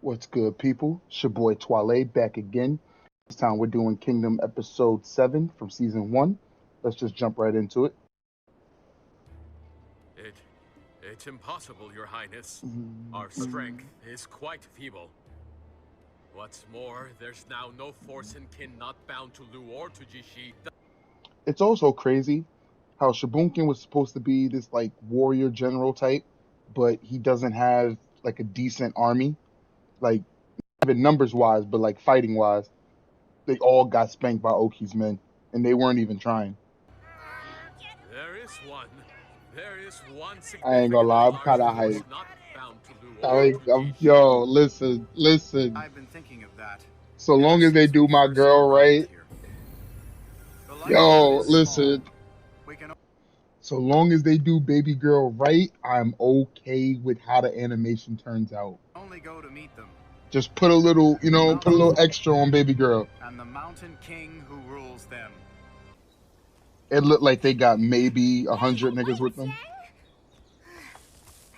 What's good, people? It's your boy Twale back again. This time we're doing Kingdom Episode 7 from Season 1. Let's just jump right into it. It... it's impossible, Your Highness. Our Mhm. strength is quite feeble. What's more, there's now no force in kin not bound to Lu or to Jishi. It's also crazy how Shabunkin was supposed to be this like warrior general type, but he doesn't have like a decent army, like even numbers wise, but like fighting wise. They all got spanked by Oki's men, and they weren't even trying. There is one. There is one I ain't gonna significantly lie, I'm large kind of force hyped. not bound to Lu or to Jishi. Yo, listen. I've been thinking of that So ever long as they since do we my first girl arrived right, here. The likelihood yo, is small. listen. We can So long as they do baby girl right, I'm okay with how the animation turns out. only go to meet them. Just put a little, put a Mountain little folk extra on baby girl. and the Mountain King who rules them. It looked like they got maybe a Hey, hundred niggas with wait, them. Yang?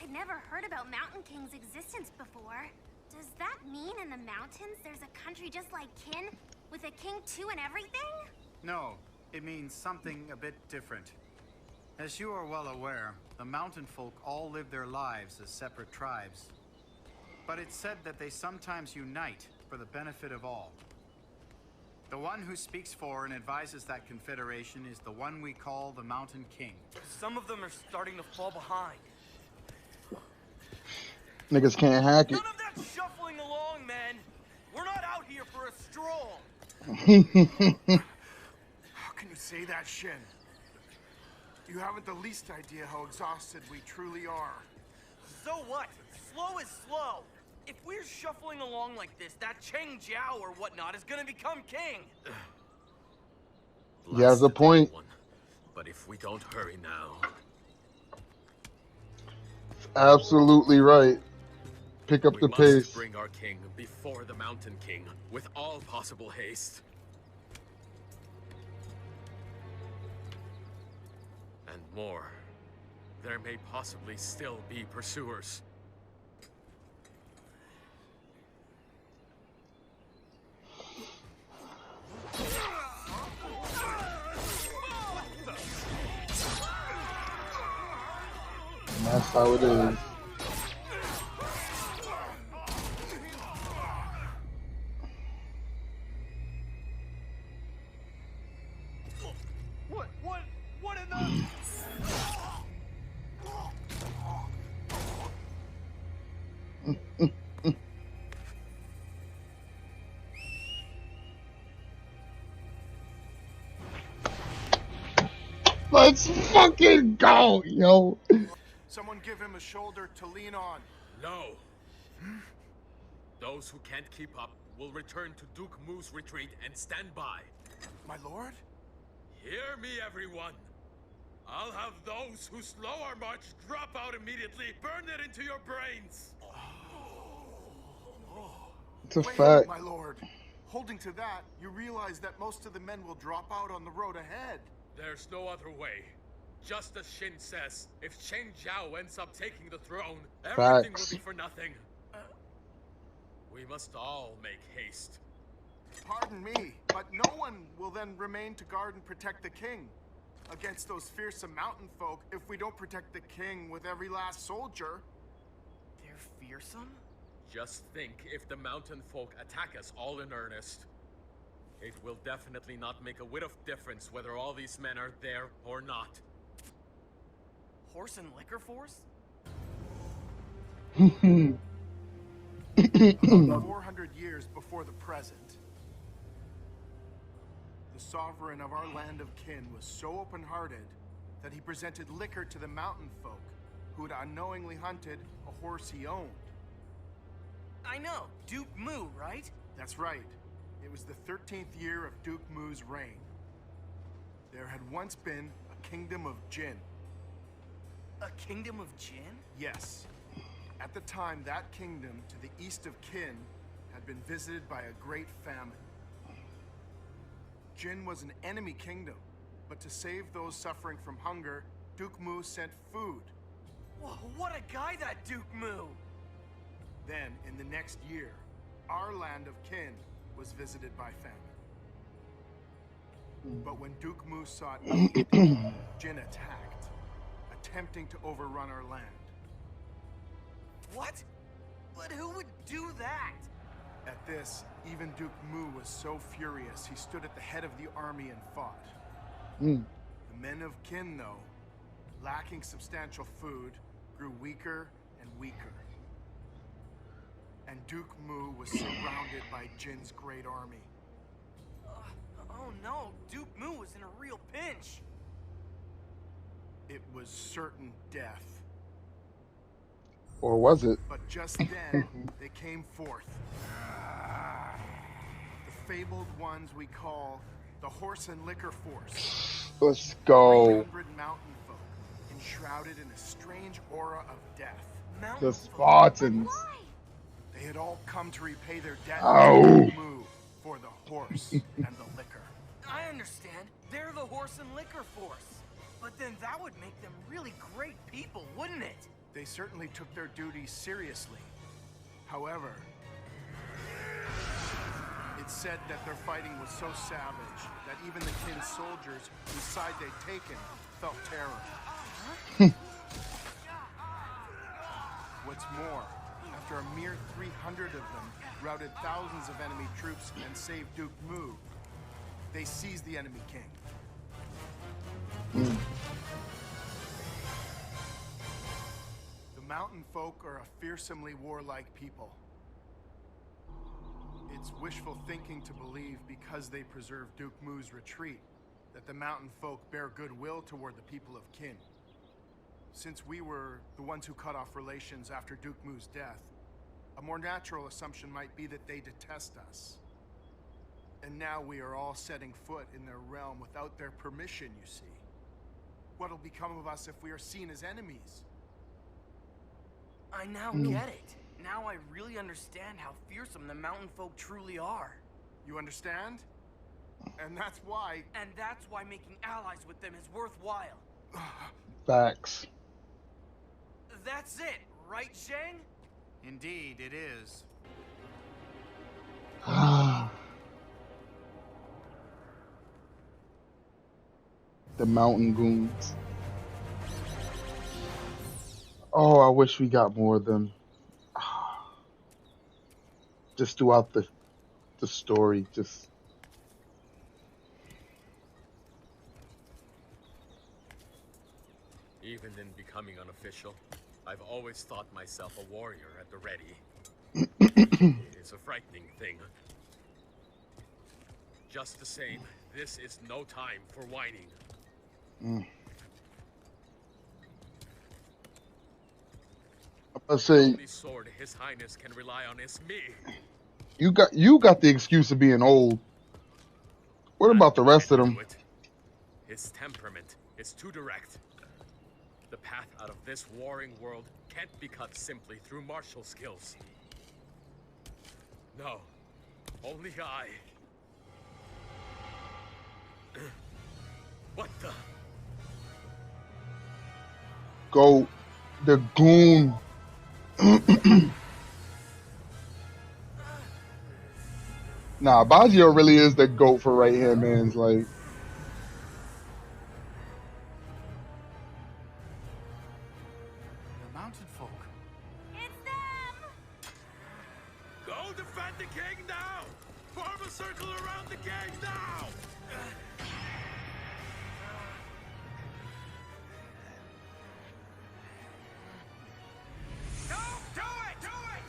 I'd never heard about Mountain King's existence before. Does that mean in the mountains there's a country just like Kin, with a king too and everything? No, it means something a bit different. As you are well aware, the mountain folk all live their lives as separate tribes. But it's said that they sometimes unite for the benefit of all. The one who speaks for and advises that confederation is the one we call the Mountain King. Some of them are starting to fall behind. Niggas can't hack None of that shuffling along, man. We're not out here for a stroll. it. How can you say that, Shin? You haven't the least idea how exhausted we truly are. So what? Slow is slow. If we're shuffling along like this, that Cheng Jiao or whatnot is gonna become king. He has a Blasted point. one. But if we don't hurry now, Absolutely right. Pick up we the must pace. bring our king before the Mountain King with all possible haste. And more, there may possibly still be pursuers. And that's how it is. What in the... Let's fucking go, yo. Someone give him a shoulder to lean on. No. Those who can't keep up will return to Duke Mu's retreat and stand by. My lord? Hear me, everyone. I'll have those who slow our march drop out immediately. Burn it into your brains. It's a Wait, fact. my lord. Holding to that, you realize that most of the men will drop out on the road ahead. There's no other way. Just as Shin says, if Cheng Jiao ends up taking the throne, everything Facts. will be for nothing. We must all make haste. Pardon me, but no one will then remain to guard and protect the king against those fearsome mountain folk if we don't protect the king with every last soldier. They're fearsome? Just think if the mountain folk attack us all in earnest. It will definitely not make a whit of difference whether all these men are there or not. Horse and liquor force? About 400 years before the present, the sovereign of our land of Kin was so open-hearted that he presented liquor to the mountain folk who had unknowingly hunted a horse he owned. I know, Duke Mu, right? That's right. It was the 13th year of Duke Mu's reign. There had once been a kingdom of Jin. A kingdom of Jin? Yes. At the time, that kingdom to the east of Kin had been visited by a great famine. Jin was an enemy kingdom, but to save those suffering from hunger, Duke Mu sent food. Whoa, what a guy that Duke Mu! Then, in the next year, our land of Kin was visited by famine. But when Duke Mu sought aid, Jin attacked, attempting to overrun our land. What? But who would do that? At this, even Duke Mu was so furious he stood at the head of the army and fought. Mm. The men of Kin, though, lacking substantial food, grew weaker and weaker. And Duke Mu was surrounded by Jin's great army. Oh no, Duke Mu was in a real pinch. It was certain death. Or was it? But just then, they came forth. The fabled ones we call the Horse and Liquor Force. Let's go. 300 mountain folk, enshrouded in a strange aura of death. The Spartans. Why? They had all come to repay their debt Oh. to Duke Mu for the horse and the liquor. I understand. They're the Horse and Liquor Force. But then that would make them really great people, wouldn't it? They certainly took their duties seriously. However, it's said that their fighting was so savage that even the Kin's soldiers whose side they'd taken felt terror. What's more, after a mere 300 of them routed thousands of enemy troops and saved Duke Mu, they seized the enemy king. The mountain folk are a fearsomely warlike people. It's wishful thinking to believe because they preserved Duke Mu's retreat that the mountain folk bear goodwill toward the people of Kin. Since we were the ones who cut off relations after Duke Mu's death, a more natural assumption might be that they detest us. And now we are all setting foot in their realm without their permission, you see. What'll become of us if we are seen as enemies? I now get it. Now I really understand how fearsome the mountain folk truly are. You understand? And that's why... And that's why making allies with them is worthwhile. Facts. That's it, right, Zhang? Indeed, it is. The mountain goons. Oh, I wish we got more of them. Just throughout the story, just Even in becoming unofficial, I've always thought myself a warrior at the ready. It is a frightening thing. Just the same, this is no time for whining. I say The only sword His Highness can rely on is me. you got the excuse of being old. What about the rest of them? His temperament is too direct. The path out of this warring world can't be cut simply through martial skills. No, only I. What the? Go, the goon. Nah, Baggio really is the GOAT for right hand man's like. The mountain folk. It's them! Go defend the king now! Form a circle around the king now! Don't do it! Do it!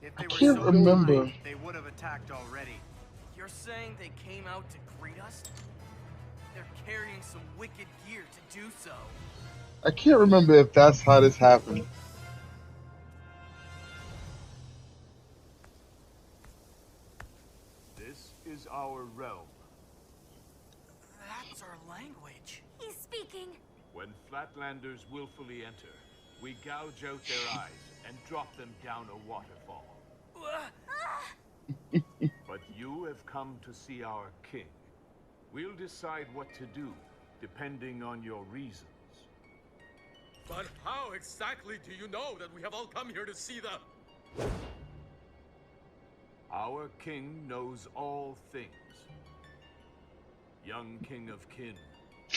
If they I were can't so remember. kind, they would have attacked already. You're saying they came out to greet us? They're carrying some wicked gear to do so. I can't remember if that's how this happened. This is our realm. That's our language. He's speaking. When Flatlanders willfully enter, we gouge out their eyes and drop them down a waterfall. But You have come to see our king. We'll decide what to do, depending on your reasons. But how exactly do you know that we have all come here to see the... Our king knows all things. Young king of kin,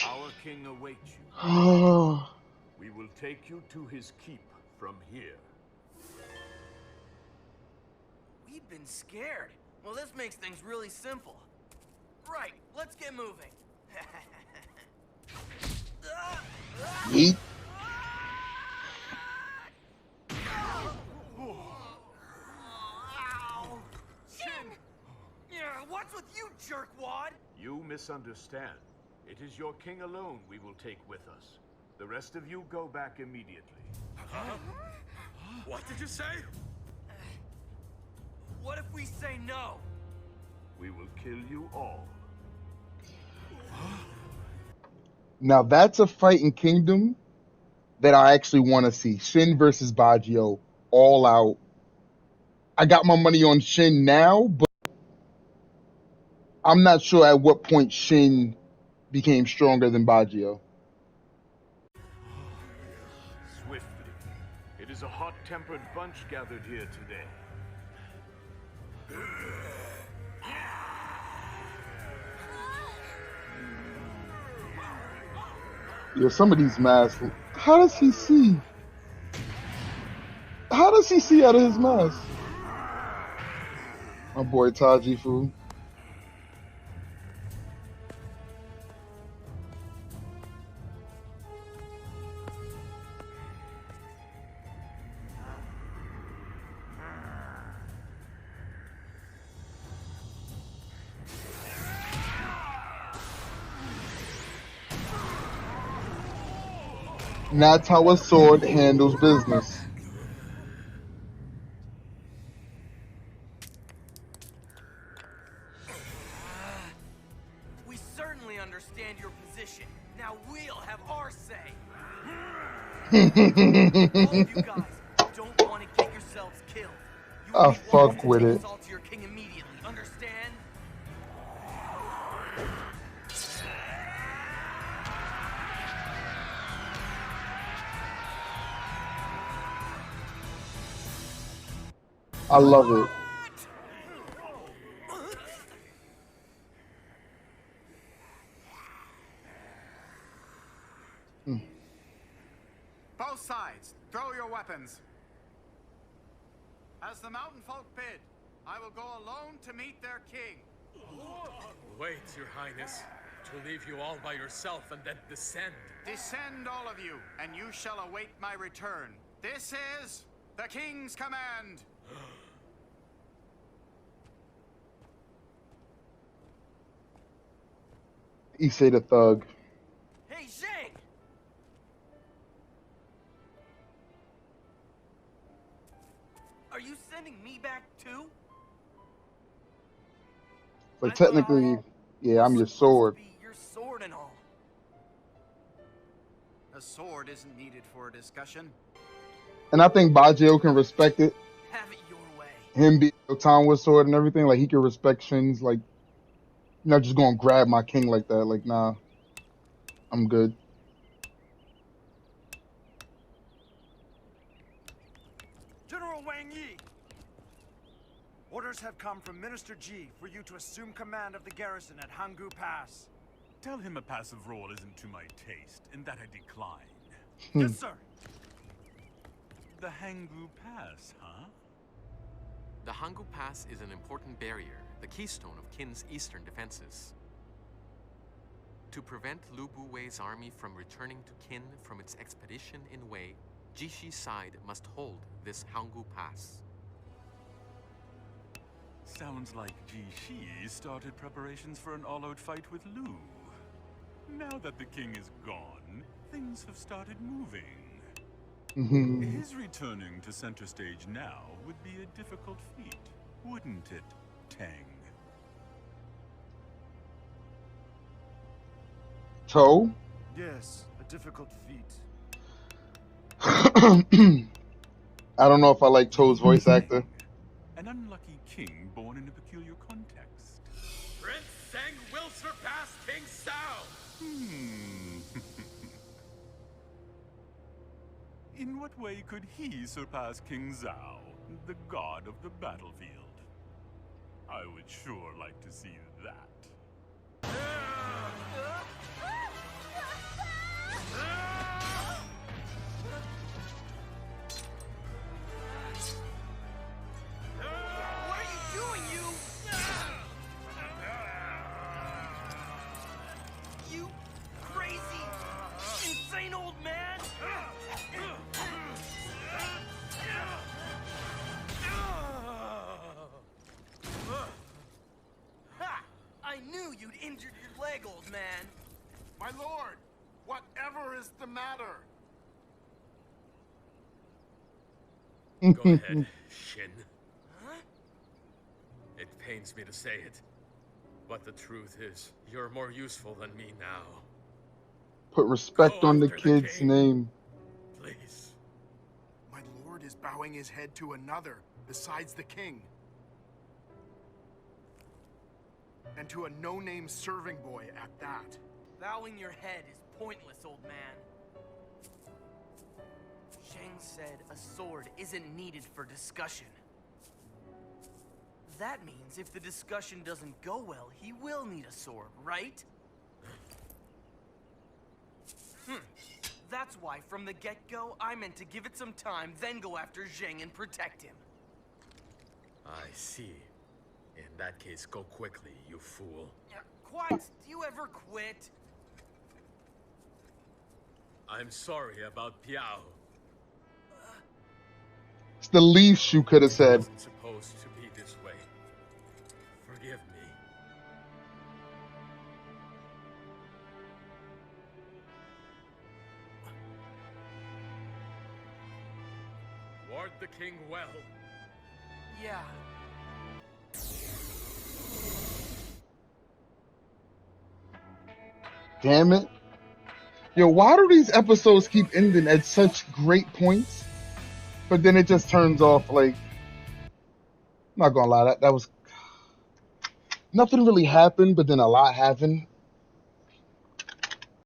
our king awaits you. We will take you to his keep from here. We've been scared. Well, this makes things really simple. Right, let's get moving. Yeet. Shin! Yeah, what's with you, jerkwad? You misunderstand. It is your king alone we will take with us. The rest of you go back immediately. What did you say? What if we say no? We will kill you all. Now that's a fight in Kingdom that I actually want to see. Shin versus Baggio, all out. I got my money on Shin now, but I'm not sure at what point Shin became stronger than Baggio. Swiftly. It is a hot-tempered bunch gathered here today. Yeah, some of these masks. How does he see? How does he see out of his mask? My boy Taji Fu. And that's how a sword handles business. We certainly understand your position. Now we'll have our say. All of you guys don't want to get yourselves killed. You will I be fuck wanting to with take it. us all to your king immediately. Understand? I love it. Both sides, throw your weapons. As the mountain folk bid, I will go alone to meet their king. Wait, your highness. To leave you all by yourself and then descend. Descend, all of you, and you shall await my return. This is the king's command. Issei the thug. Hey, Zhang! Are you sending me back too? But I thought technically, yeah, I'm your supposed to sword. be your sword and all. A sword isn't needed for a discussion. And I think Baggio can respect it. Have it your way. Him being a town with sword and everything, like he can respect Shin's, like, you're not just gonna grab my king like that. Like, nah, I'm good. General Wang Yi! Orders have come from Minister Ji for you to assume command of the garrison at Hanggu Pass. Tell him a passive role isn't to my taste, and that I decline. Yes, sir! The Hanggu Pass, huh? The Hanggu Pass is an important barrier, the keystone of Qin's eastern defenses. To prevent Lu Buwei's army from returning to Qin from its expedition in Wei, Jishi's side must hold this Hanggu Pass. Sounds like Ji Shi started preparations for an all-out fight with Lu. Now that the king is gone, things have started moving. His returning to center stage now would be a difficult feat, wouldn't it, Tang? Toe? Yes, a difficult feat. I don't know if I like Toe's voice actor. An unlucky king born in a peculiar context. what way could he surpass King Zhao, the god of the battlefield? I would sure like to see that. What are you doing, you crazy, insane old man? Ha! I knew you'd injured your leg, old man. My lord, whatever is the matter? Go ahead, Shin. Huh? It pains me to say it, but the truth is, you're more useful than me now. Put respect Go on the after the kid's king. name. Please. My lord is bowing his head to another besides the king. And to a no-name serving boy at that. Bowing your head is pointless, old man. Shang said a sword isn't needed for discussion. That means if the discussion doesn't go well, he will need a sword, right? That's why, from the get-go, I meant to give it some time, then go after Zheng and protect him. I see. In that case, go quickly, you fool. Quiet! Do you ever quit? I'm sorry about Piao. It's the least you could have It said. wasn't supposed to be this way. Forgive me. Ward the king well. Yeah. Damn it. Yo, why do these episodes keep ending at such great points? But then it just turns off like, I'm not gonna lie, that was nothing really happened, but then a lot happened.